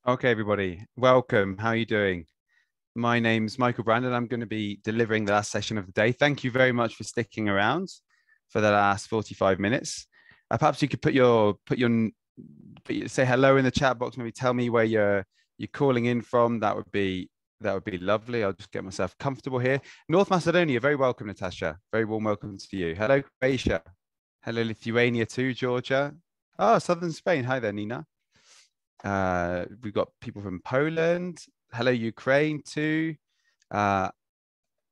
Okay, everybody, welcome. How are you doing? My name's Michael Brandon. I'm going to be delivering the last session of the day. Thank you very much for sticking around for the last 45 minutes. Perhaps you could say hello in the chat box. Maybe tell me where you're calling in from. That would be lovely. I'll just get myself comfortable here. North Macedonia, very welcome, Natasha. Very warm welcome to you. Hello, Croatia. Hello, Lithuania too, Georgia. Oh, Southern Spain. Hi there, Nina. We've got people from Poland. Hello, Ukraine too. Uh,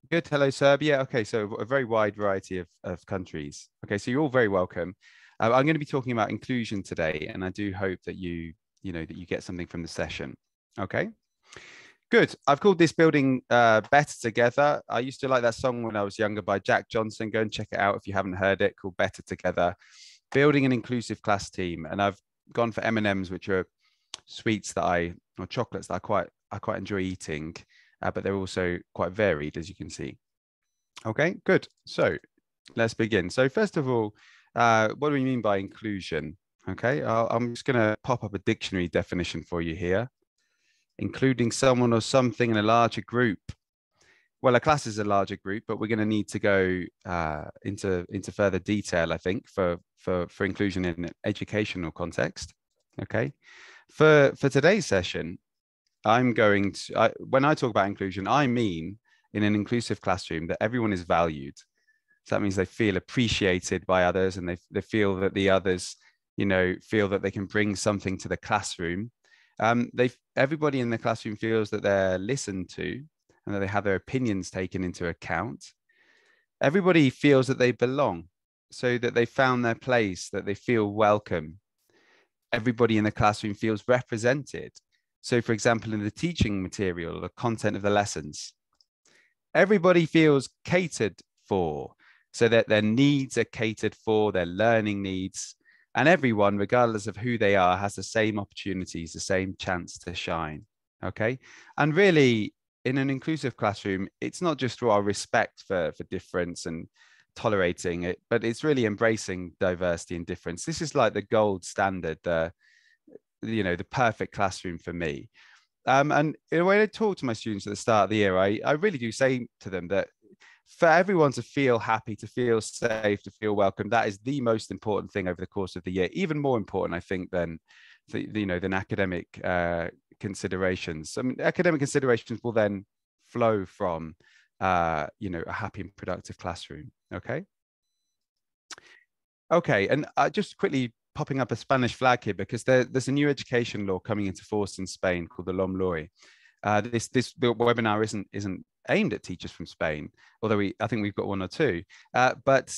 good. Hello, Serbia. Okay, so a very wide variety of countries. Okay, so you're all very welcome. I'm going to be talking about inclusion today, and I do hope that you get something from the session. Okay. Good. I've called this building Better Together. I used to like that song when I was younger by Jack Johnson. Go and check it out if you haven't heard it, called Better Together. Building an inclusive class team. And I've gone for M&Ms, which are sweets or chocolates that I quite enjoy eating, but they're also quite varied, as you can see. Okay, good. So let's begin. So first of all, what do we mean by inclusion? Okay, I'm just going to pop up a dictionary definition for you here. Including someone or something in a larger group. Well, a class is a larger group, but we're going to need to go into further detail, I think, for inclusion in an educational context. Okay. For today's session, when I talk about inclusion, I mean in an inclusive classroom that everyone is valued. So that means they feel appreciated by others, and they feel that the others, feel that they can bring something to the classroom. Everybody in the classroom feels that they're listened to and that they have their opinions taken into account. Everybody feels that they belong, so that they found their place, that they feel welcome. Everybody in the classroom feels represented. So, for example, in the teaching material, the content of the lessons, everybody feels catered for, so that their needs are catered for, their learning needs. And everyone, regardless of who they are, has the same opportunities, the same chance to shine. Okay. And really, in an inclusive classroom, it's not just our respect for difference and tolerating it, but it's really embracing diversity and difference. This is like the gold standard, the perfect classroom for me. And when I talk to my students at the start of the year, I really do say to them that for everyone to feel happy, to feel safe, to feel welcome, that is the most important thing over the course of the year. Even more important, I think, than than academic considerations. I mean, academic considerations will then flow from a happy and productive classroom. Okay. Okay, and just quickly popping up a Spanish flag here because there's a new education law coming into force in Spain called the LOMLOE. This webinar isn't aimed at teachers from Spain, although I think we've got one or two. But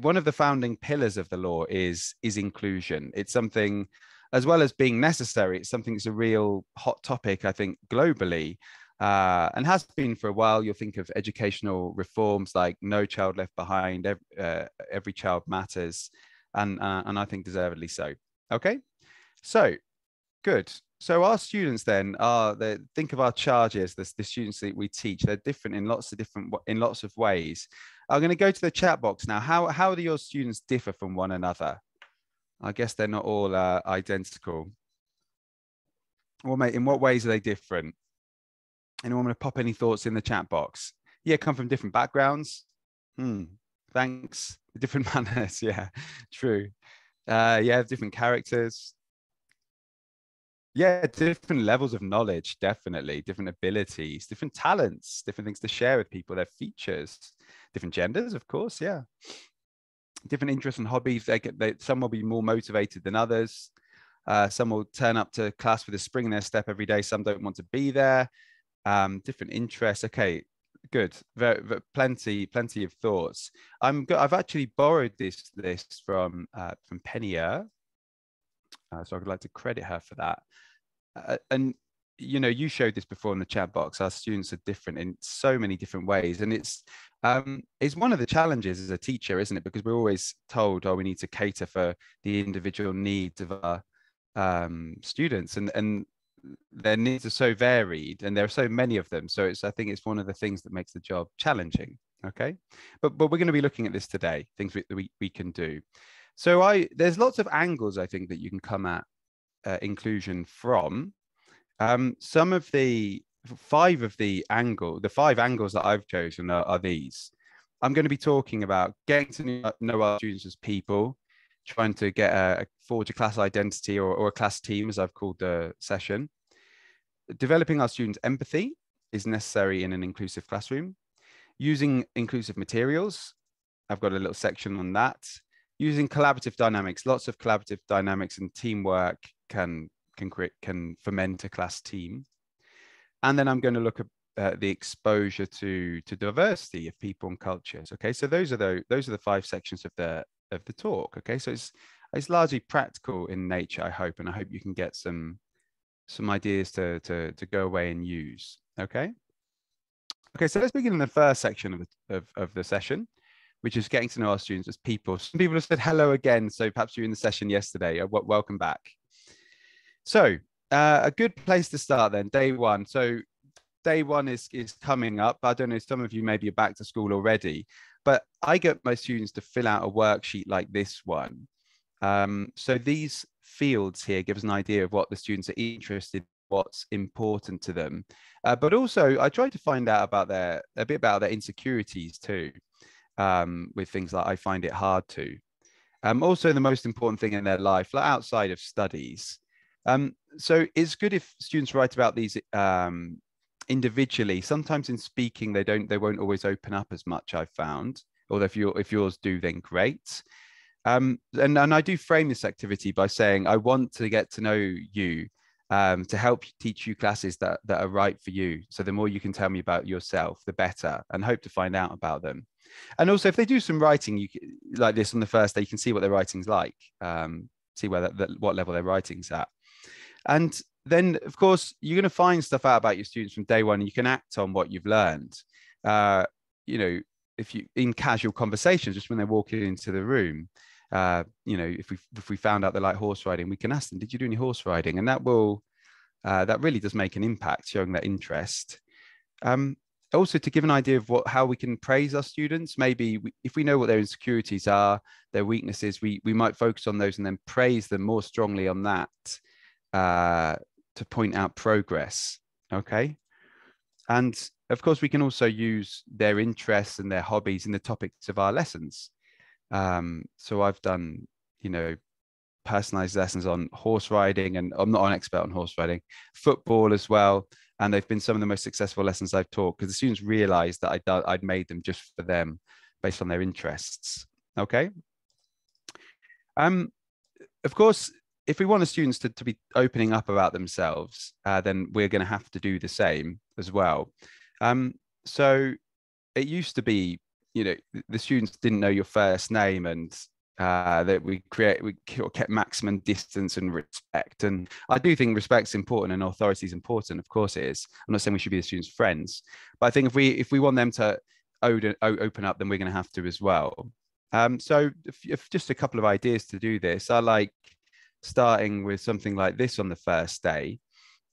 one of the founding pillars of the law is inclusion. It's something, as well as being necessary, it's something that's a real hot topic, I think, globally, and has been for a while. You'll think of educational reforms like No Child Left Behind, Every Child Matters, and I think deservedly so. Okay, so good. So our students then think of our charges, the students that we teach. They're different in lots of ways. I'm going to go to the chat box now. How do your students differ from one another? I guess they're not all identical. Well, mate, in what ways are they different? Anyone want to pop any thoughts in the chat box? Yeah, come from different backgrounds. Thanks. Different manners. Yeah, true. Yeah, different characters. Yeah, different levels of knowledge, definitely. Different abilities, different talents, different things to share with people, their features, different genders, of course. Yeah. Different interests and hobbies. Some will be more motivated than others. Some will turn up to class with a spring in their step every day. Some don't want to be there. Different interests. Okay, good. Plenty of thoughts. I've actually borrowed this list from Penia, so I'd like to credit her for that. And you showed this before in the chat box. Our students are different in so many different ways, and it's one of the challenges as a teacher, isn't it? Because we're always told, oh, we need to cater for the individual needs of our students, and their needs are so varied, and there are so many of them. So I think it's one of the things that makes the job challenging. Okay, but we're going to be looking at this today, things we can do. So there's lots of angles I think that you can come at inclusion from. Some of the five angles that I've chosen are these. I'm going to be talking about getting to know our students as people, trying to forge a class identity or a class team, as I've called the session. Developing our students' empathy is necessary in an inclusive classroom. Using inclusive materials, I've got a little section on that. Using collaborative dynamics, lots of collaborative dynamics and teamwork can ferment a class team. And then I'm going to look at the exposure to diversity of people and cultures. Okay, so those are the five sections of the talk. Okay, so it's largely practical in nature, I hope, and I hope you can get some ideas to go away and use. Okay. Okay, so let's begin in the first section of the session, which is getting to know our students as people. Some people have said hello again, so perhaps you're in the session yesterday. Welcome back. So a good place to start then, day one. So day one is coming up. I don't know, some of you maybe are back to school already, but I get my students to fill out a worksheet like this one. So these fields here give us an idea of what the students are interested in, what's important to them. But also I try to find out a bit about their insecurities too, with things like I find it hard to. Also the most important thing in their life, like outside of studies. So it's good if students write about these individually. Sometimes in speaking, they won't always open up as much, I've found. Although if yours do, then great. And I do frame this activity by saying, I want to get to know you, to help teach you classes that are right for you. So the more you can tell me about yourself, the better, and hope to find out about them. And also, if they do some writing like this on the first day, you can see what their writing's like, see what level their writing's at. And then, of course, you're going to find stuff out about your students from day one, and you can act on what you've learned. If you in casual conversations, just when they're walking into the room, if we found out they like horse riding, we can ask them, did you do any horse riding? And that really does make an impact, showing that interest. Also, to give an idea of how we can praise our students. Maybe if we know what their insecurities are, their weaknesses, we might focus on those and then praise them more strongly on that, to point out progress. Okay. And of course, we can also use their interests and their hobbies in the topics of our lessons. So I've done, personalized lessons on horse riding, and I'm not an expert on horse riding, football as well. And they've been some of the most successful lessons I've taught, because the students realized that I'd made them just for them based on their interests. Okay. Of course, if we want the students to be opening up about themselves, then we're going to have to do the same as well. So it used to be, the students didn't know your first name, and that we kept maximum distance and respect. And I do think respect's important and authority is important. Of course it is. I'm not saying we should be the students' friends, but I think if we want them to open up, then we're going to have to as well. So if just a couple of ideas to do this, I like starting with something like this on the first day,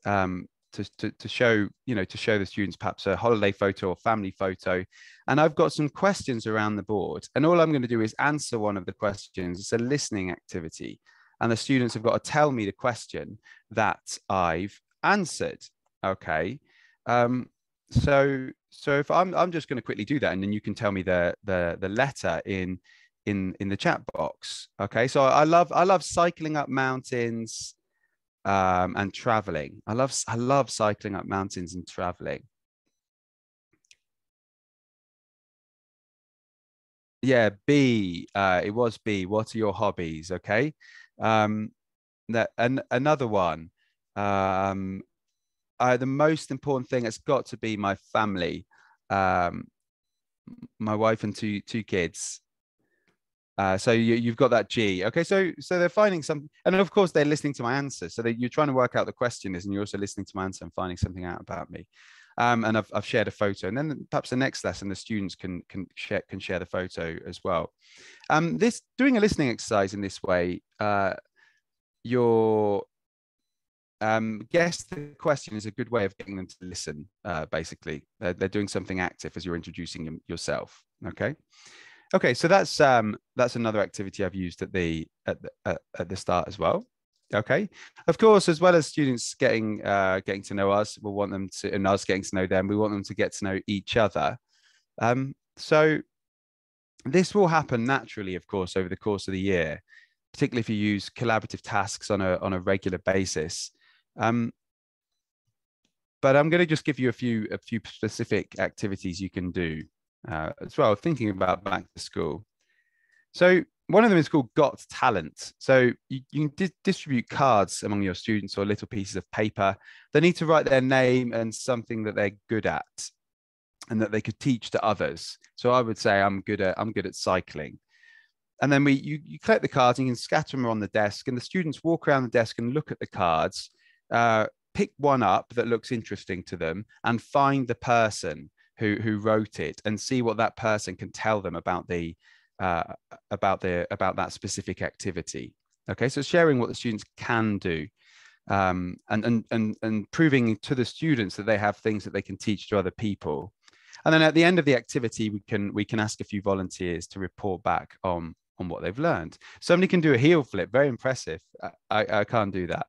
to show the students perhaps a holiday photo or family photo. And I've got some questions around the board, and all I'm going to do is answer one of the questions. It's a listening activity, and the students have got to tell me the question that I've answered. Okay. So if I'm just going to quickly do that, and then you can tell me the letter in the chat box. Okay. So I love cycling up mountains, and traveling. I love cycling up mountains and traveling. Yeah, B. It was B. What are your hobbies? Okay. And another one. The most important thing has got to be my family. My wife and two kids. So you've got that G. Okay, so they're finding some, and of course they're listening to my answer. So you're trying to work out the question is, and you're also listening to my answer and finding something out about me. And I've shared a photo, and then perhaps the next lesson the students can share the photo as well. This doing a listening exercise in this way, your guess the question is a good way of getting them to listen. Basically, they're doing something active as you're introducing yourself. Okay, so that's another activity I've used at the start as well. Okay. Of course, as well as students getting to know us, we'll want them to, and us getting to know them, we want them to get to know each other. So this will happen naturally, of course, over the course of the year, particularly if you use collaborative tasks on a regular basis. But I'm going to just give you a few specific activities you can do as well, thinking about back to school. So one of them is called Got Talent. So you can distribute cards among your students or little pieces of paper. They need to write their name and something that they're good at and that they could teach to others. So I would say I'm good at cycling. And then you collect the cards and you can scatter them on the desk, and the students walk around the desk and look at the cards, pick one up that looks interesting to them, and find the person who wrote it and see what that person can tell them about that specific activity. Okay, so sharing what the students can do, and proving to the students that they have things that they can teach to other people. And then at the end of the activity, we can ask a few volunteers to report back on what they've learned. Somebody can do a heel flip, very impressive. I can't do that.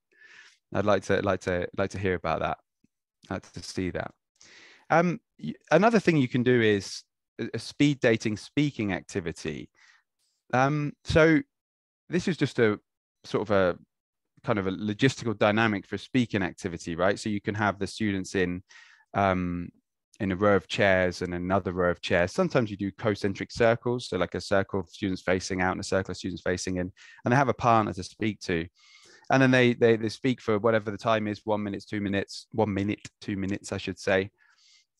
I'd like to hear about that. I'd like to see that. Another thing you can do is a speed dating speaking activity. So this is just a sort of a kind of a logistical dynamic for a speaking activity, right? So you can have the students in a row of chairs and another row of chairs. Sometimes you do concentric circles, so like a circle of students facing out and a circle of students facing in, and they have a partner to speak to. And then they speak for whatever the time is, 1 minute, 2 minutes, 1 minute, 2 minutes, I should say.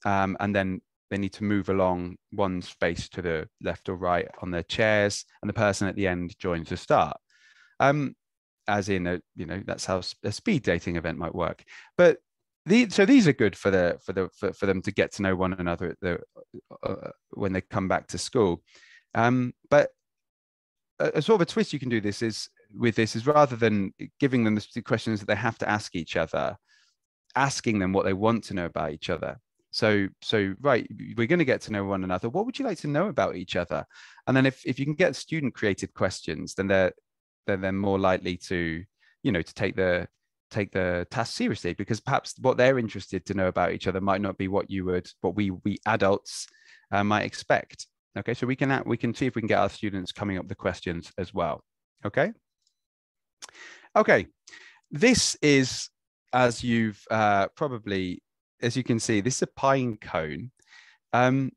And then they need to move along one space to the left or right on their chairs, and the person at the end joins the start. As in, that's how a speed dating event might work. But so these are good for them to get to know one another when they come back to school. But a sort of a twist you can do this is rather than giving them the questions that they have to ask each other, asking them what they want to know about each other. So right, we're going to get to know one another. What would you like to know about each other? And then if you can get student created questions, then they're more likely to take the task seriously, because perhaps what they're interested to know about each other might not be what we adults might expect. Okay, so we can see if we can get our students coming up with the questions as well. Okay. This is, as you've as you can see, this is a pine cone, and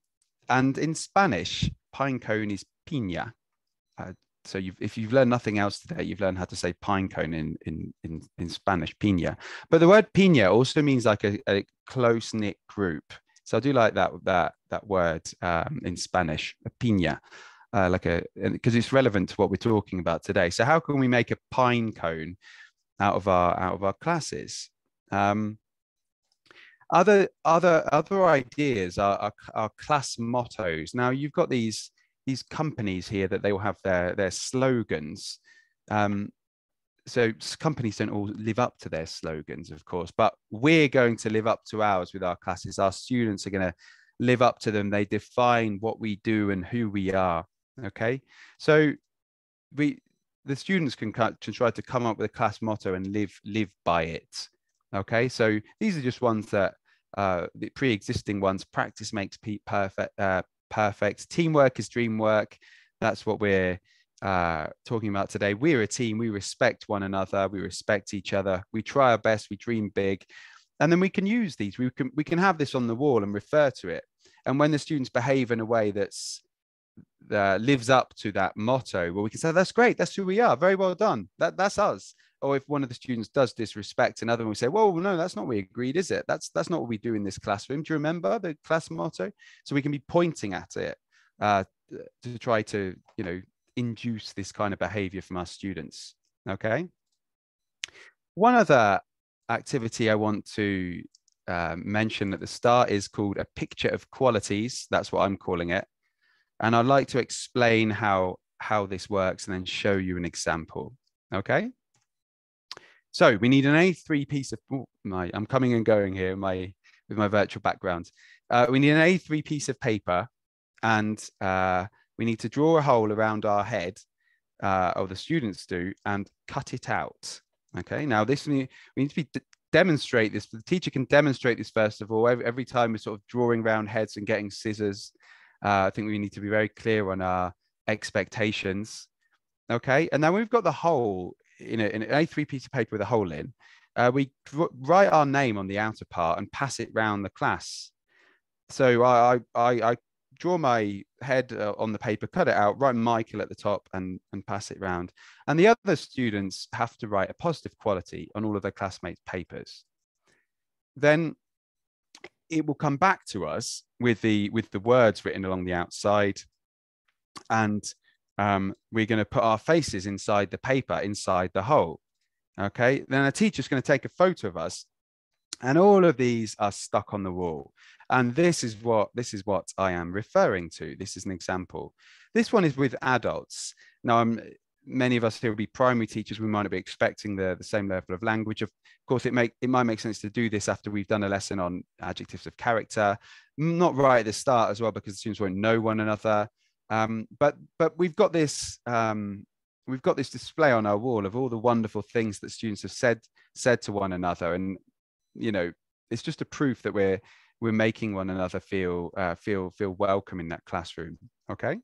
in Spanish, pine cone is piña. So if you've learned nothing else today, you've learned how to say pine cone in Spanish, piña. But the word piña also means like a close knit group. So I do like that word in Spanish, a piña, because it's relevant to what we're talking about today. So how can we make a pine cone out of our classes? Other ideas are class mottos. Now you've got these companies here that they will have their slogans. So companies don't all live up to their slogans, of course, but we're going to live up to ours with our classes. Our students are going to live up to them. They define what we do and who we are. Okay, so the students can try to come up with a class motto and live by it. Okay, so these are just ones that the pre-existing ones. Practice makes perfect. Teamwork is dream work. That's what we're talking about today. We're a team. We respect one another. We respect each other. We try our best. We dream big, and then we can use these. We can have this on the wall and refer to it. And when the students behave in a way that's lives up to that motto, well, we can say that's great. That's who we are. Very well done. That's us. Or if one of the students does disrespect another one, we say, well, no, that's not what we agreed, is it? That's not what we do in this classroom. Do you remember the class motto? So we can be pointing at it to try to, induce this kind of behavior from our students. Okay. One other activity I want to mention at the start is called a picture of qualities. That's what I'm calling it. And I'd like to explain how this works and then show you an example. Okay. So we need an A3 piece of, I'm coming and going here with my virtual background. We need an A3 piece of paper, and we need to draw a hole around our head, or the students do, and cut it out. Okay, now we need to demonstrate this. The teacher can demonstrate this first of all. Every time we're sort of drawing round heads and getting scissors, I think we need to be very clear on our expectations. Okay, and now we've got the hole in an A3 piece of paper with a hole in. We write our name on the outer part and pass it round the class. So I draw my head on the paper, cut it out, write Michael at the top, and pass it round. And the other students have to write a positive quality on all of their classmates' papers. Then it will come back to us with the words written along the outside, and we're going to put our faces inside the paper, inside the hole. Okay, then a teacher's going to take a photo of us, and all of these are stuck on the wall. And this is what I am referring to. This is an example. This one is with adults. Now, many of us here will be primary teachers. We might not be expecting the same level of language. Of course, it might make sense to do this after we've done a lesson on adjectives of character, not right at the start as well, because the students won't know one another. But we've got this display on our wall of all the wonderful things that students have said to one another, and it's just a proof that we're making one another feel welcome in that classroom. Okay,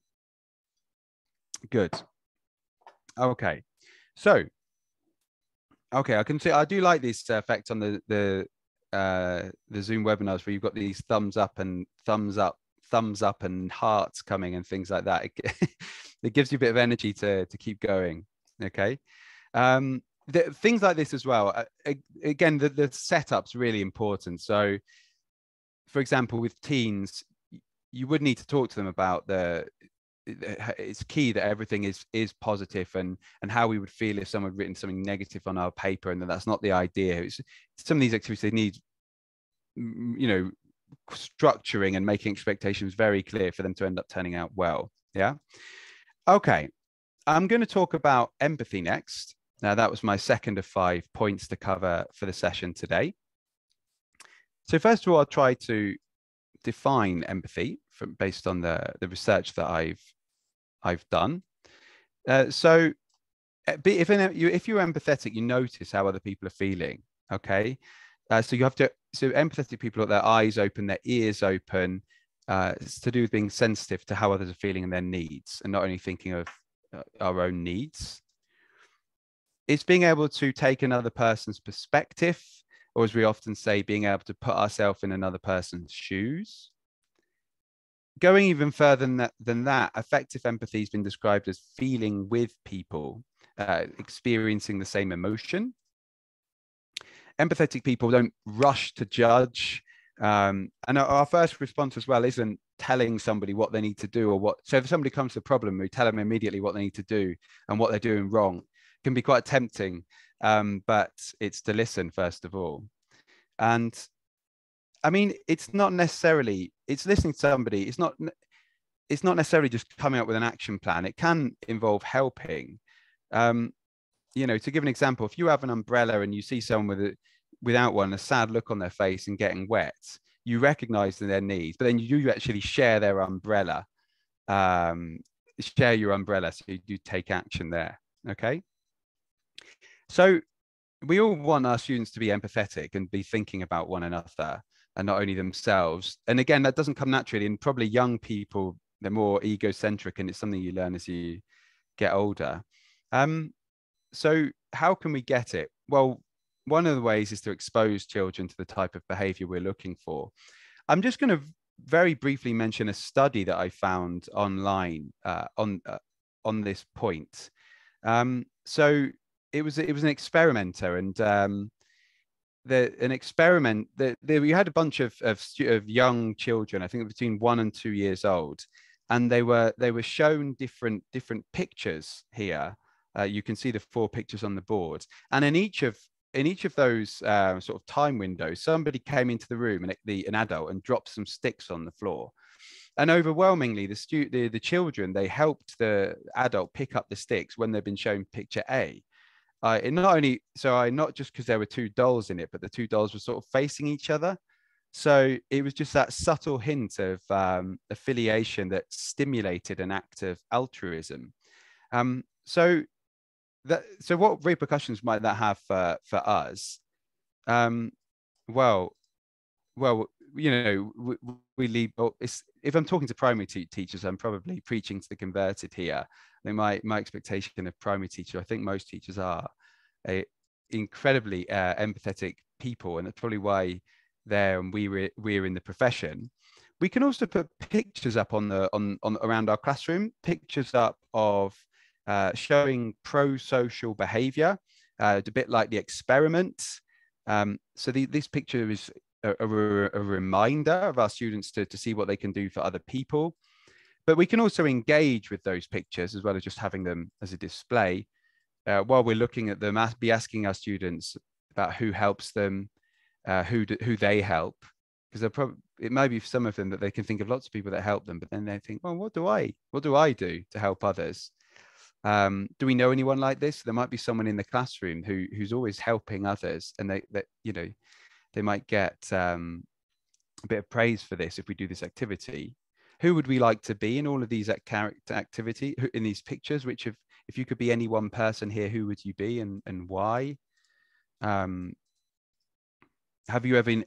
good. Okay, so I can see I do like this effect on the Zoom webinars where you've got these thumbs up and hearts coming and things like that. It gives you a bit of energy to keep going. Okay. Things like this as well. Again, the setup's really important. So, for example, with teens, you would need to talk to them about it's key that everything is positive, and how we would feel if someone had written something negative on our paper, and that's not the idea. Some of these activities, they need, structuring and making expectations very clear for them to end up turning out well. Yeah. Okay. I'm going to talk about empathy next. Now, that was my second of 5 points to cover for the session today. So first of all, I'll try to define empathy based on the research that I've done. So if you're empathetic, you notice how other people are feeling. Okay. So empathetic people have their eyes open, their ears open. It's to do with being sensitive to how others are feeling and their needs, and not only thinking of our own needs. It's being able to take another person's perspective, or as we often say, being able to put ourselves in another person's shoes. Going even further than that, effective empathy has been described as feeling with people, experiencing the same emotion. Empathetic people don't rush to judge. And our first response as well isn't telling somebody what they need to do so if somebody comes to a problem, we tell them immediately what they need to do and what they're doing wrong. It can be quite tempting, but it's to listen first of all. And I mean, it's listening to somebody. It's not necessarily just coming up with an action plan. It can involve helping. To give an example, if you have an umbrella and you see someone without one, a sad look on their face and getting wet, you recognize their needs, but then you do actually share their umbrella, share your umbrella. So you do take action there. Okay. So we all want our students to be empathetic and be thinking about one another and not only themselves. And again, that doesn't come naturally. And probably young people, they're more egocentric, and it's something you learn as you get older. So how can we get it? Well, one of the ways is to expose children to the type of behavior we're looking for. I'm just going to very briefly mention a study that I found online on this point. So it was an experimenter, and we had a bunch of young children, I think between 1 and 2 years old, and they were shown different pictures here. You can see the 4 pictures on the board, and in each of those sort of time windows, somebody came into the room, an adult, and dropped some sticks on the floor. And overwhelmingly, the children, they helped the adult pick up the sticks when they've been shown picture A. Not just because there were 2 dolls in it, but the 2 dolls were sort of facing each other. So it was just that subtle hint of affiliation that stimulated an act of altruism. So So what repercussions might that have for us? Um, well, well, you know, we leave. Well, if I'm talking to primary teachers, I'm probably preaching to the converted here. I think my expectation of primary teacher, I think most teachers are incredibly empathetic people, and that's probably why there and we're in the profession. We can also put pictures up on around our classroom, pictures up of showing pro-social behavior, a bit like the experiment. So this picture is a reminder of our students to see what they can do for other people. But we can also engage with those pictures as well as just having them as a display. While we're looking at them, be asking our students about who helps them, who they help, because it might be for some of them that they can think of lots of people that help them, but then they think, well, what do I do to help others? Do we know anyone like this? There might be someone in the classroom who's always helping others, and they might get a bit of praise for this if we do this activity. Who would we like to be in all of these character activity in these pictures? If you could be any one person here, who would you be and why? Have you ever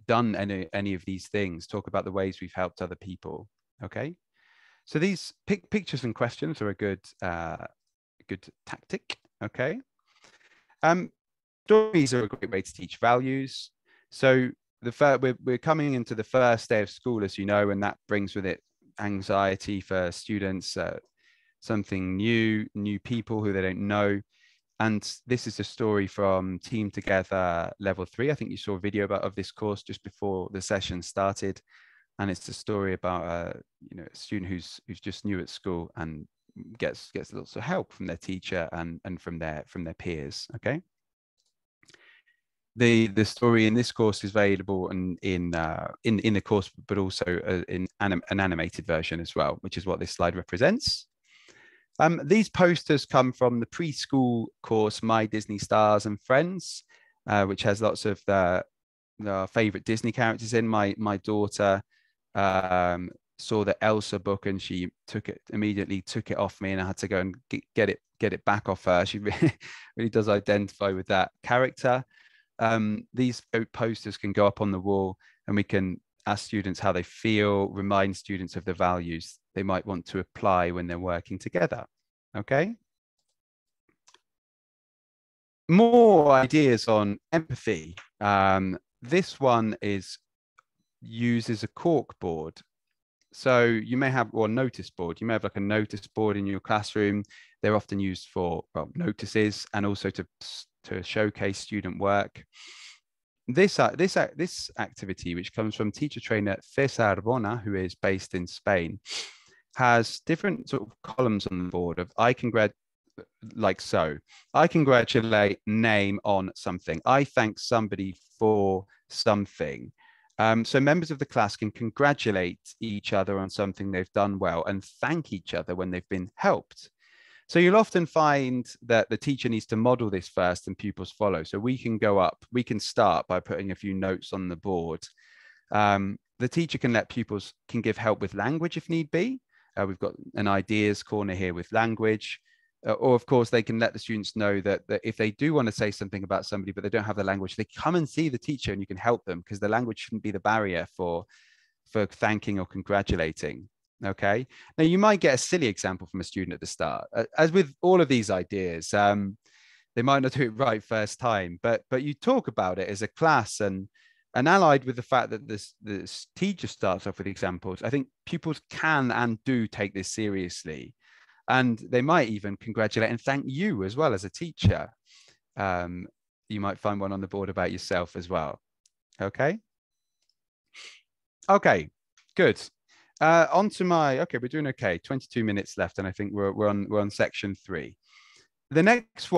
done any of these things? Talk about the ways we've helped other people. Okay, so these pictures and questions are a good tactic. Okay, stories are a great way to teach values. So we're coming into the first day of school, as you know, and that brings with it anxiety for students, something new people who they don't know. And this is a story from Team Together Level 3. I think you saw a video of this course just before the session started. And it's a story about a student who's just new at school and gets lots of help from their teacher and from their peers. Okay. The story in this course is available in the course, but also in an animated version as well, which is what this slide represents. These posters come from the preschool course, My Disney Stars and Friends, which has lots of the favorite Disney characters in. My daughter saw the Elsa book and she immediately took it off me, and I had to go and get it back off her. She really does identify with that character. These posters can go up on the wall, and we can ask students how they feel, remind students of the values they might want to apply when they're working together. Okay. More ideas on empathy. This one uses a cork board. So you may have, or notice board. You may have like a notice board in your classroom. They're often used for notices and also to showcase student work. This activity, which comes from teacher trainer Cesar Bona, who is based in Spain, has different sort of columns on the board of I congratulate name on something. I thank somebody for something. So members of the class can congratulate each other on something they've done well and thank each other when they've been helped. So you'll often find that the teacher needs to model this first and pupils follow. So we can start by putting a few notes on the board. The teacher can let pupils give help with language if need be. We've got an ideas corner here with language. Or of course, they can let the students know that if they do want to say something about somebody, but they don't have the language, they come and see the teacher and you can help them, because the language shouldn't be the barrier for thanking or congratulating. Okay. Now you might get a silly example from a student at the start. As with all of these ideas, they might not do it right first time, but you talk about it as a class, and allied with the fact that this teacher starts off with examples, I think pupils can and do take this seriously. And they might even congratulate and thank you as well as a teacher. You might find one on the board about yourself as well. Okay. Okay, good. Okay, we're doing okay. 22 minutes left, and I think we're on section 3. The next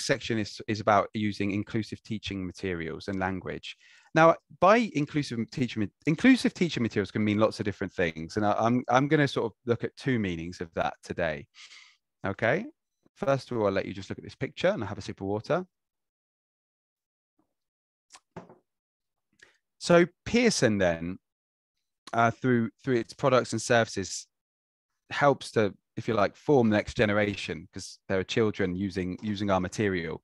section is about using inclusive teaching materials and language. Now, by inclusive teaching materials can mean lots of different things, and I'm going to sort of look at 2 meanings of that today. Okay, first of all, I'll let you just look at this picture and have a sip of water. So Pearson then, through its products and services, helps to if you like, form the next generation, because there are children using our material.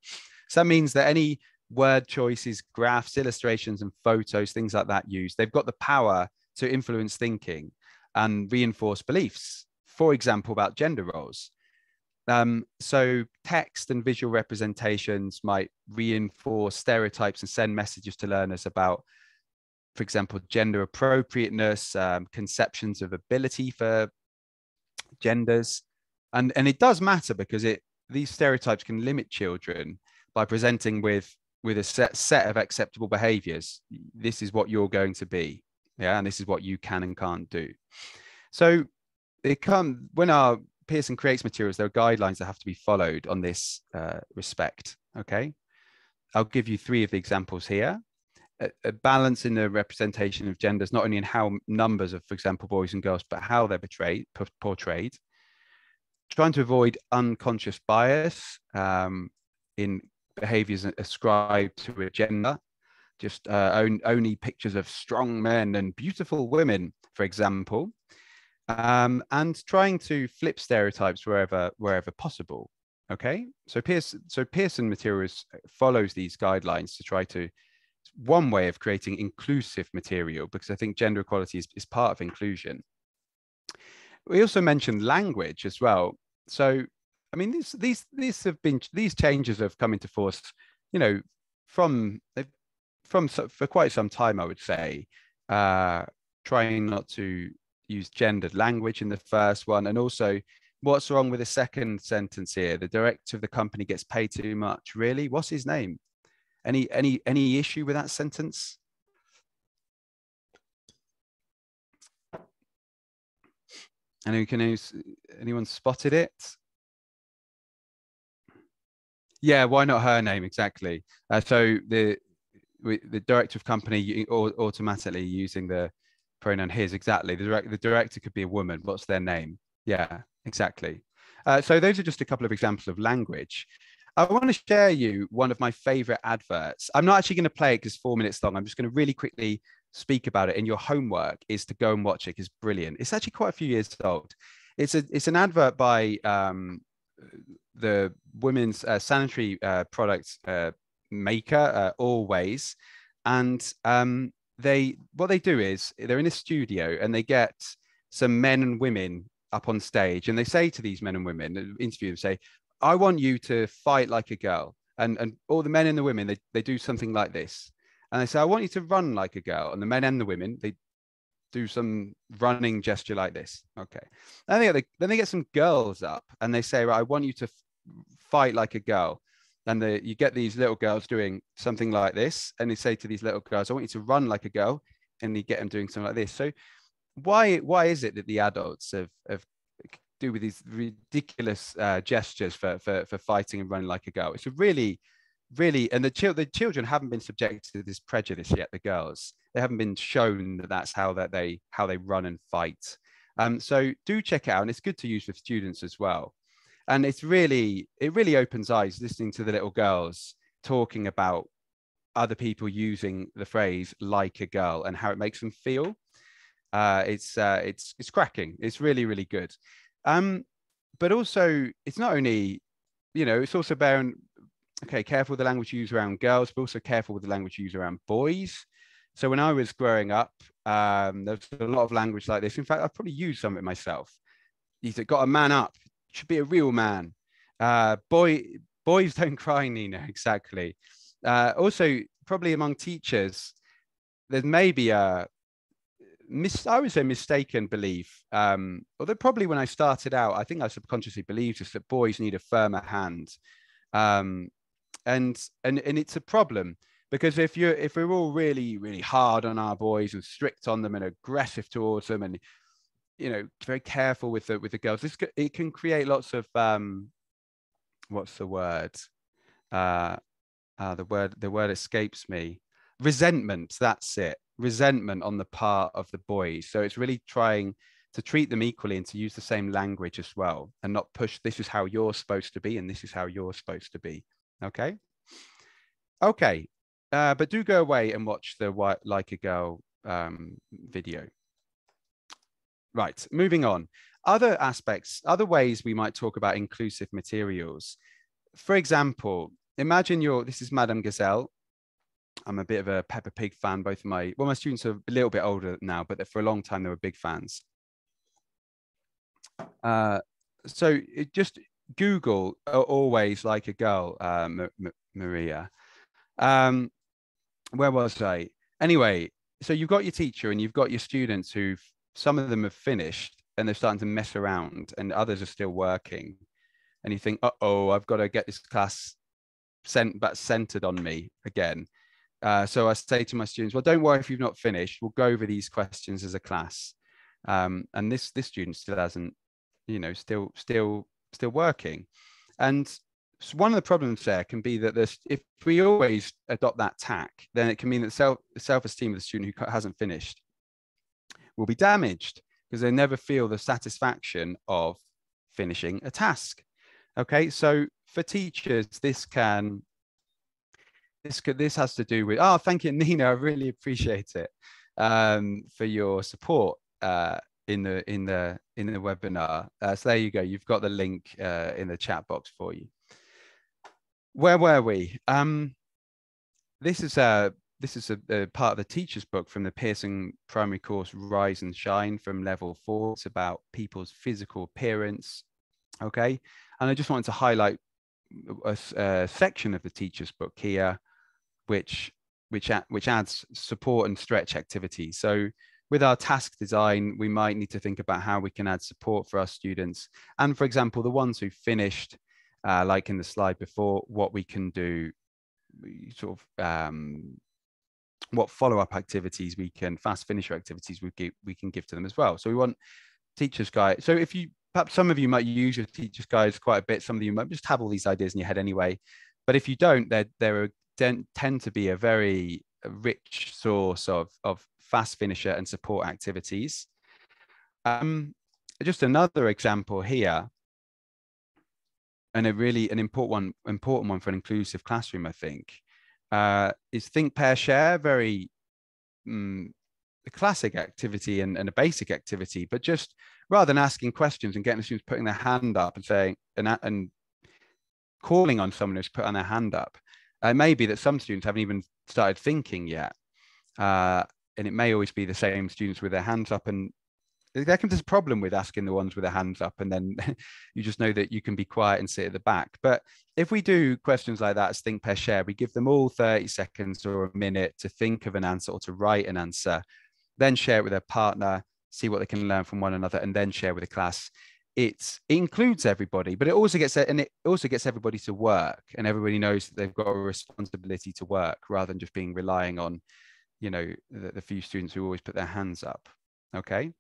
So that means that any word choices, graphs, illustrations, and photos, things like that used, they've got the power to influence thinking and reinforce beliefs, for example, about gender roles. So text and visual representations might reinforce stereotypes and send messages to learners about, for example, gender appropriateness, conceptions of ability for genders. And it does matter, because these stereotypes can limit children by presenting with a set of acceptable behaviors. This is what you're going to be. Yeah. And this is what you can and can't do. So when our Pearson creates materials, there are guidelines that have to be followed on this respect. Okay. I'll give you 3 of the examples here. A balance in the representation of genders, not only in how numbers of, for example, boys and girls, but how they're portrayed. Trying to avoid unconscious bias in behaviors ascribed to a gender, just only pictures of strong men and beautiful women, for example, and trying to flip stereotypes wherever possible. Okay, so Pearson materials follows these guidelines to try to, one way of creating inclusive material, because I think gender equality is part of inclusion. We also mentioned language as well. So, I mean, these changes have come into force, you know, for quite some time, I would say, trying not to use gendered language in the first one. And also, what's wrong with the second sentence here? The director of the company gets paid too much. Really? What's his name? Any issue with that sentence? Anyone spotted it? Yeah, why not her name? Exactly. So the director of company automatically using the pronoun his. Exactly. The director could be a woman. What's their name? Yeah, exactly. So those are just a couple of examples of language. I want to share you one of my favorite adverts. I'm not actually going to play it because it's 4 minutes long. I'm just going to really quickly speak about it. And your homework is to go and watch it, because it's brilliant. It's actually quite a few years old. It's an advert by the women's sanitary products maker, Always. And what they do is they're in a studio and they get some men and women up on stage, and they say to these men and women, interview them, say, I want you to fight like a girl. And all the men and the women, they do something like this. And they say, I want you to run like a girl. And the men and the women, they do some running gesture like this. Okay. And then they get some girls up and they say, right, I want you to fight like a girl. And you get these little girls doing something like this. And they say to these little girls, I want you to run like a girl. And you get them doing something like this. So why is it that the adults have do with these ridiculous gestures for fighting and running like a girl? It's a really, and the children haven't been subjected to this prejudice yet. The girls, they haven't been shown that that's how they run and fight. So do check it out, and it's good to use with students as well. And it really opens eyes listening to the little girls talking about other people using the phrase like a girl and how it makes them feel. It's cracking. It's really, really good. But also, it's not only, it's also careful with the language used around girls, but also careful with the language used around boys. So when I was growing up, there's a lot of language like this. In fact, I've probably used some of it myself. He's got a man up, should be a real man. Boys don't cry, Nina. Exactly. Also, probably among teachers, there's maybe I would say mistaken belief. Although probably when I started out, I think I subconsciously believed this, that boys need a firmer hand. And it's a problem, because if we're all really, really hard on our boys and strict on them and aggressive towards them, and very careful with the girls, it can create lots of what's the word? The word escapes me. Resentment. That's it. Resentment on the part of the boys. So it's really trying to treat them equally and to use the same language as well, and not push, this is how you're supposed to be and this is how you're supposed to be. Okay. But do go away and watch the Like a Girl video. Right, moving on. other aspects, other ways we might talk about inclusive materials. For example, imagine this is Madame Gazelle. I'm a bit of a Peppa Pig fan. Both of my students are a little bit older now, but for a long time they were big fans. So just Google always like a girl, Maria. Where was I? Anyway, so you've got your teacher and you've got your students some of them have finished and they're starting to mess around and others are still working. And you think, uh-oh, I've got to get this class centered on me again. So I say to my students, well, don't worry if you've not finished. We'll go over these questions as a class. And this student still hasn't, still working. And so one of the problems there can be that if we always adopt that tack, then it can mean that the self-esteem of the student who hasn't finished will be damaged because they never feel the satisfaction of finishing a task. Okay, so for teachers, this has to do with, thank you, Nina, I really appreciate it for your support in the webinar. So there you go, you've got the link in the chat box for you. Where were we? This is a part of the teacher's book from the Pearson primary course Rise and Shine from level 4. It's about people's physical appearance. Okay, and I just wanted to highlight a section of the teacher's book here, which adds support and stretch activities. So with our task design, we might need to think about how we can add support for our students. And for example, the ones who finished, like in the slide before, what we can do, sort of what follow-up activities fast finisher activities we can give to them as well. So we want teacher's guide. So perhaps some of you might use your teacher's guides quite a bit. Some of you might just have all these ideas in your head anyway. But if you don't, there tend to be a very rich source of fast finisher and support activities. Just another example here, and an important one for an inclusive classroom, I think, is think, pair, share. Very a classic activity and a basic activity, but just rather than asking questions and getting the students putting their hand up and saying and calling on someone who's put on their hand up, it may be that some students haven't even started thinking yet, and it may always be the same students with their hands up, and there can be a problem with asking the ones with their hands up, and then you just know that you can be quiet and sit at the back. But if we do questions like that as think, pair, share, we give them all 30 seconds or a minute to think of an answer or to write an answer, then share it with their partner, see what they can learn from one another, and then share with the class. It includes everybody, but it also gets everybody to work, and everybody knows that they've got a responsibility to work rather than just relying on, the few students who always put their hands up. Okay,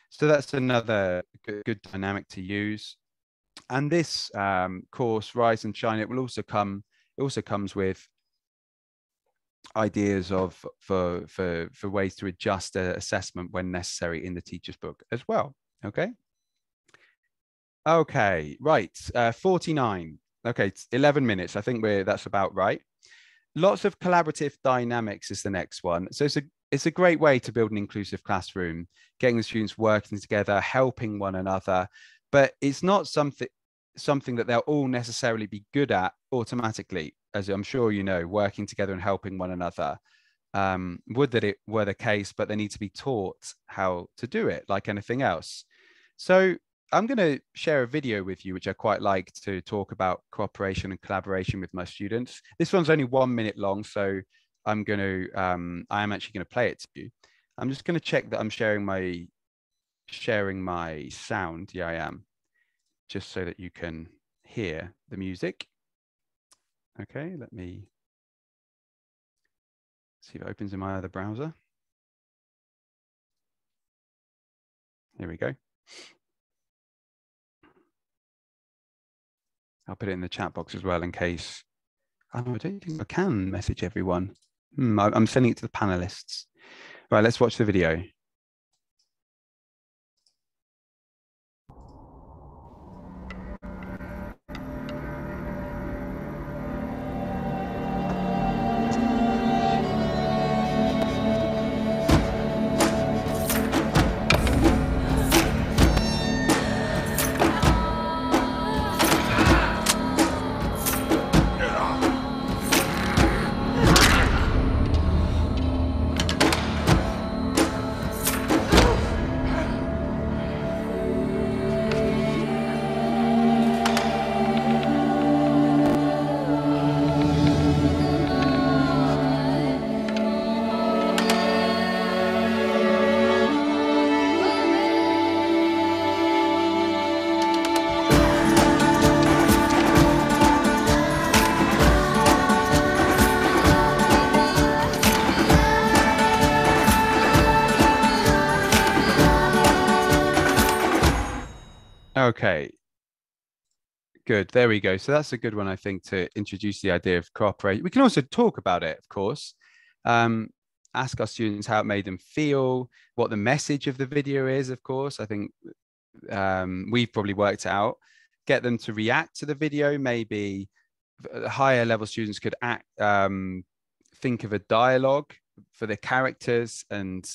so that's another good dynamic to use. And this course, Rise and Shine, it also comes with ideas for ways to adjust assessment when necessary in the teacher's book as well. Okay, right, 49. Okay, it's 11 minutes. I think that's about right. Lots of collaborative dynamics is the next one. So it's a great way to build an inclusive classroom, getting the students working together, helping one another, but it's not something that they'll all necessarily be good at automatically, as I'm sure you know, working together and helping one another. Would that it were the case, but they need to be taught how to do it like anything else. So I'm going to share a video with you, which I quite like, to talk about cooperation and collaboration with my students. This one's only 1 minute long, so I am actually going to play it to you. I'm just going to check that I'm sharing my sound. Yeah, I am, just so that you can hear the music. Okay, let me see if it opens in my other browser. Here we go. I'll put it in the chat box as well in case. I don't think I can message everyone. I'm sending it to the panelists. Right, let's watch the video. Okay, good. There we go. So that's a good one, I think, to introduce the idea of cooperate. We can also talk about it, of course. Um, Ask our students how it made them feel, what the message of the video is, of course. I think we've probably worked out. Get them to react to the video. Maybe higher level students could think of a dialogue for the characters and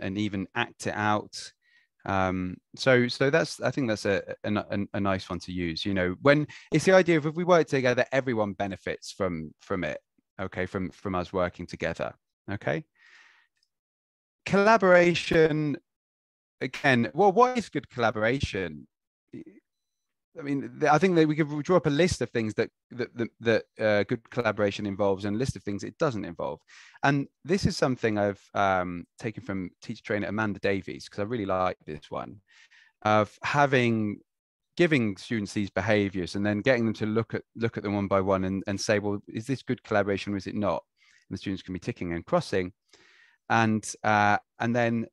even act it out. So that's, I think that's a nice one to use. You know, when it's the idea of if we work together, everyone benefits from it. Okay, from us working together. Okay, collaboration again. Well, what is good collaboration? I mean, I think that we could draw up a list of things that good collaboration involves, and a list of things it doesn't involve. And this is something I've taken from teacher trainer Amanda Davies, because I really like this one of giving students these behaviors and then getting them to look at them one by one and say, well, is this good collaboration or is it not? And the students can be ticking and crossing, and then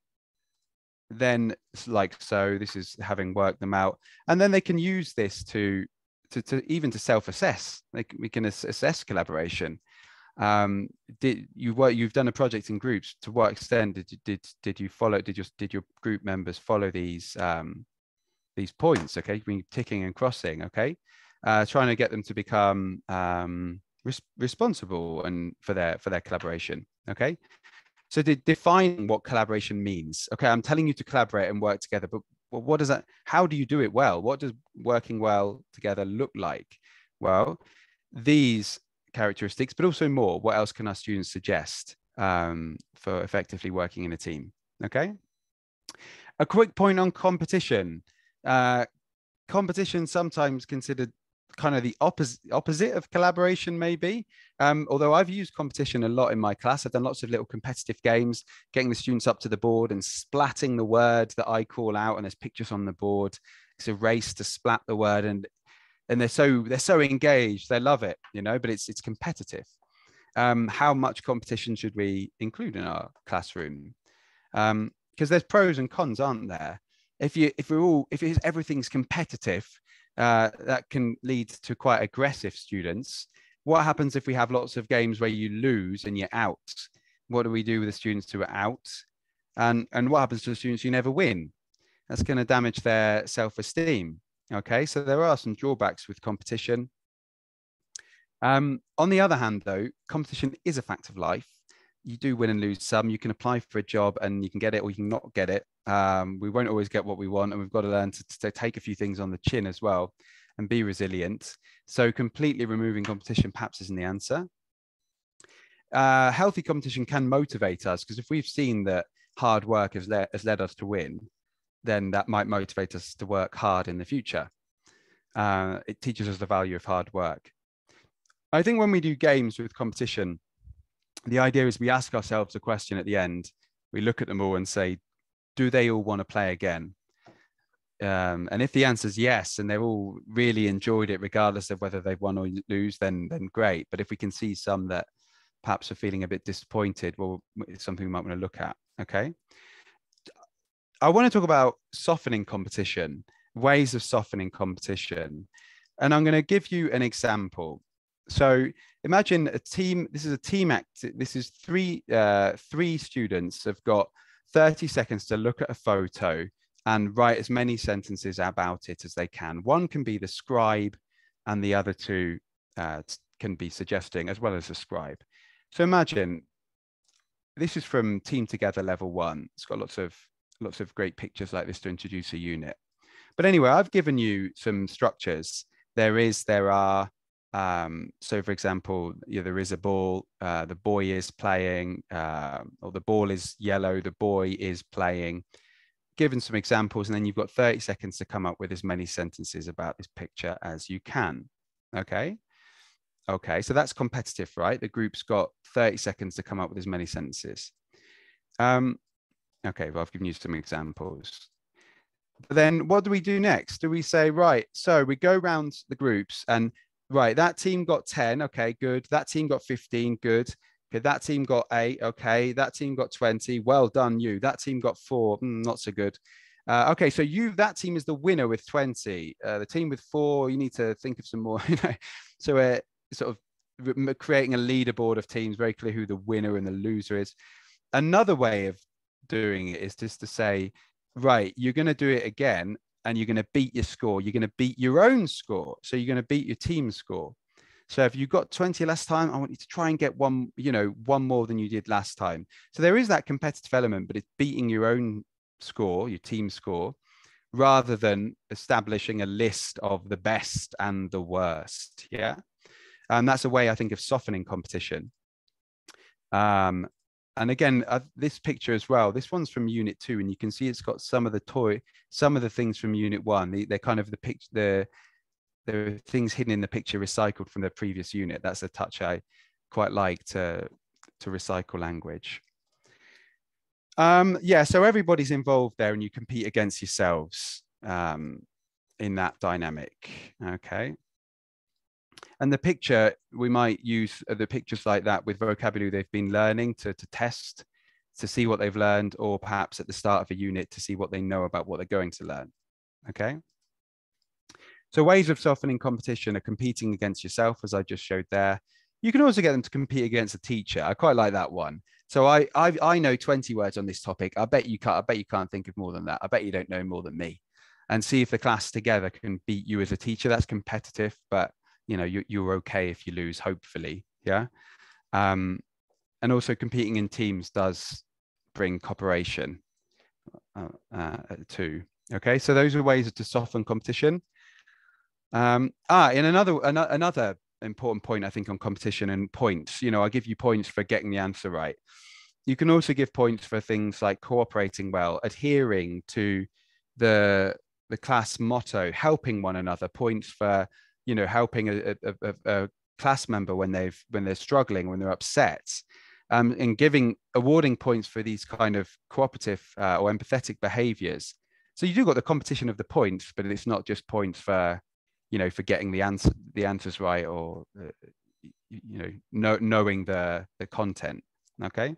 like so this is having worked them out, and then they can use this to even to self-assess. We can assess collaboration. You've done a project in groups? To what extent did you follow, did your group members follow these points? Okay, ticking and crossing. Okay, trying to get them to become responsible and for their collaboration. Okay, so define what collaboration means. Okay, I'm telling you to collaborate and work together, but what does that, how do you do it well? What does working well together look like? Well, these characteristics, but also more. What else can our students suggest for effectively working in a team? Okay. A quick point on competition. Competition sometimes considered kind of the opposite of collaboration, maybe. Although I've used competition a lot in my class. I've done lots of little competitive games, getting the students up to the board and splatting the word that I call out, and there's pictures on the board. It's a race to splat the word, and they're so engaged. They love it, you know, but it's competitive. How much competition should we include in our classroom? Because there's pros and cons, aren't there? If everything's competitive, that can lead to quite aggressive students. What happens if we have lots of games where you lose and you're out? What do we do with the students who are out? And what happens to the students who never win? That's going to damage their self-esteem. Okay, so there are some drawbacks with competition. On the other hand, though, competition is a fact of life. You do win and lose some. You can apply for a job and you can get it or you can not get it. We won't always get what we want, and we've got to learn to take a few things on the chin as well and be resilient. So completely removing competition perhaps isn't the answer. Healthy competition can motivate us, because if we've seen that hard work has led us to win, then that might motivate us to work hard in the future. It teaches us the value of hard work. I think when we do games with competition, the idea is we ask ourselves a question at the end. We look at them all and say, do they all want to play again? And if the answer is yes, and they've all really enjoyed it, regardless of whether they've won or lose, then great. But if we can see some that perhaps are feeling a bit disappointed, well, it's something we might want to look at. Okay. I want to talk about softening competition, ways of softening competition. And I'm going to give you an example. So imagine a team. This is a team act. This is three students have got 30 seconds to look at a photo and write as many sentences about it as they can. One can be the scribe, and the other two can be suggesting as well as the scribe. So imagine this is from Team Together Level 1. It's got lots of great pictures like this to introduce a unit. But anyway, I've given you some structures. There are. So for example, there is a ball, the boy is playing, or the ball is yellow, the boy is playing. Given some examples, and then you've got 30 seconds to come up with as many sentences about this picture as you can. Okay. So that's competitive, right? The group's got 30 seconds to come up with as many sentences. Okay, well, I've given you some examples. But then what do we do next? Do we say, right, so we go around the groups and right, that team got 10. Okay, good. That team got 15. Good. Okay, that team got 8. Okay, that team got 20. Well done, you. That team got 4. Not so good. Okay, so that team is the winner with 20. The team with 4, you need to think of some more. So we're sort of creating a leaderboard of teams, very clear who the winner and the loser is. Another way of doing it is just to say, right, you're going to do it again, and you're going to beat your score. You're going to beat your own score. So you're going to beat your team score. So if you got 20 last time, I want you to try and get one more than you did last time. So there is that competitive element, but it's beating your own score, your team score, rather than establishing a list of the best and the worst. Yeah. And that's a way, I think, of softening competition. And again, this picture as well, this one's from Unit 2, and you can see it's got some of the things from Unit 1. They're kind of the picture, there are things hidden in the picture recycled from the previous unit. That's a touch I quite like to recycle language. Yeah, so everybody's involved there, and you compete against yourselves in that dynamic. Okay. And the picture, we might use the pictures like that with vocabulary they've been learning to test, to see what they've learned, or perhaps at the start of a unit to see what they know about what they're going to learn. Okay. So ways of softening competition are competing against yourself, as I just showed there. You can also get them to compete against a teacher. I quite like that one. So I know 20 words on this topic. I bet you can't think of more than that. I bet you don't know more than me. And see if the class together can beat you as a teacher. That's competitive, but you're okay if you lose, hopefully. Yeah. And also competing in teams does bring cooperation too. Okay, so those are ways to soften competition. In another important point, I think, on competition and points, I give you points for getting the answer right. You can also give points for things like cooperating well, adhering to the class motto, helping one another, points for, helping a class member when they're struggling, when they're upset, and awarding points for these kind of cooperative or empathetic behaviors. So you do got the competition of the points, but it's not just points for, for getting the answers right, or knowing the content. Okay.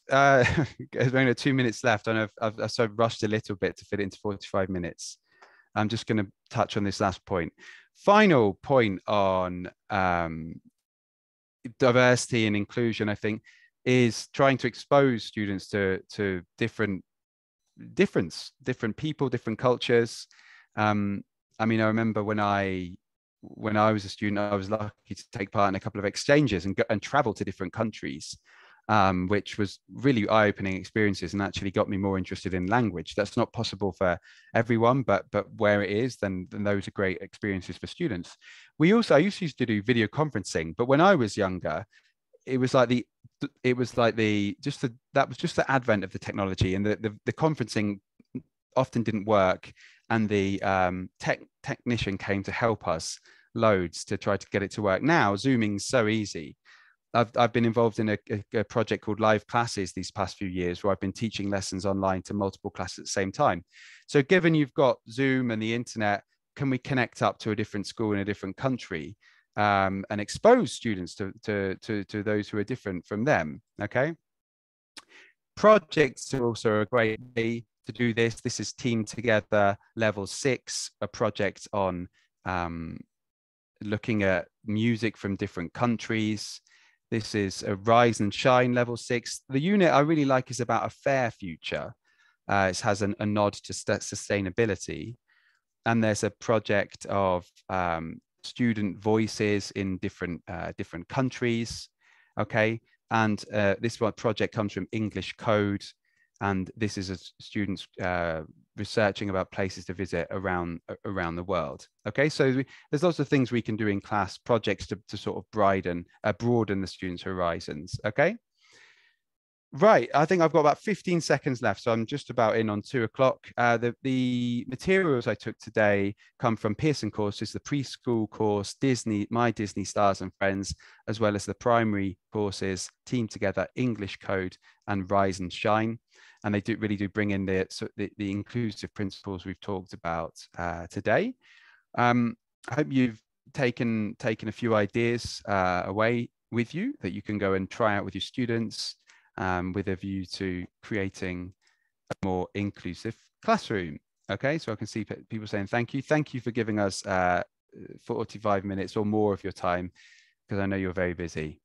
There's only 2 minutes left, and I've sort of rushed a little bit to fit into 45 minutes. I'm just going to touch on this last point. Final point on diversity and inclusion, I think, is trying to expose students to different people, different cultures. I mean, I remember when I was a student, I was lucky to take part in a couple of exchanges and travel to different countries, which was really eye-opening experiences and actually got me more interested in language. That's not possible for everyone, but where it is, then those are great experiences for students. I used to do video conferencing, but when I was younger, that was just the advent of the technology, and the conferencing often didn't work, and the technician came to help us loads to try to get it to work. Now Zooming's so easy. I've been involved in a project called Live Classes these past few years, where I've been teaching lessons online to multiple classes at the same time. So given you've got Zoom and the internet, can we connect up to a different school in a different country, and expose students to those who are different from them? Okay. Projects are also a great way to do this. This is Team Together Level 6, a project on looking at music from different countries. This is a Rise&Shine Level 6. The unit I really like is about a fair future. It has a nod to sustainability. And there's a project of student voices in different countries. Okay. And this one project comes from English Code. And this is a students researching about places to visit around the world. Okay, so there's lots of things we can do in class, projects to sort of broaden the students' horizons. Okay. Right, I think I've got about 15 seconds left, so I'm just about in on 2 o'clock. The materials I took today come from Pearson courses, the preschool course, My Disney Stars and Friends, as well as the primary courses, Team Together, English Code, and Rise&Shine. And they really do bring in the inclusive principles we've talked about today. I hope you've taken a few ideas away with you that you can go and try out with your students, with a view to creating a more inclusive classroom. Okay, so I can see people saying thank you. Thank you for giving us 45 minutes or more of your time, because I know you're very busy.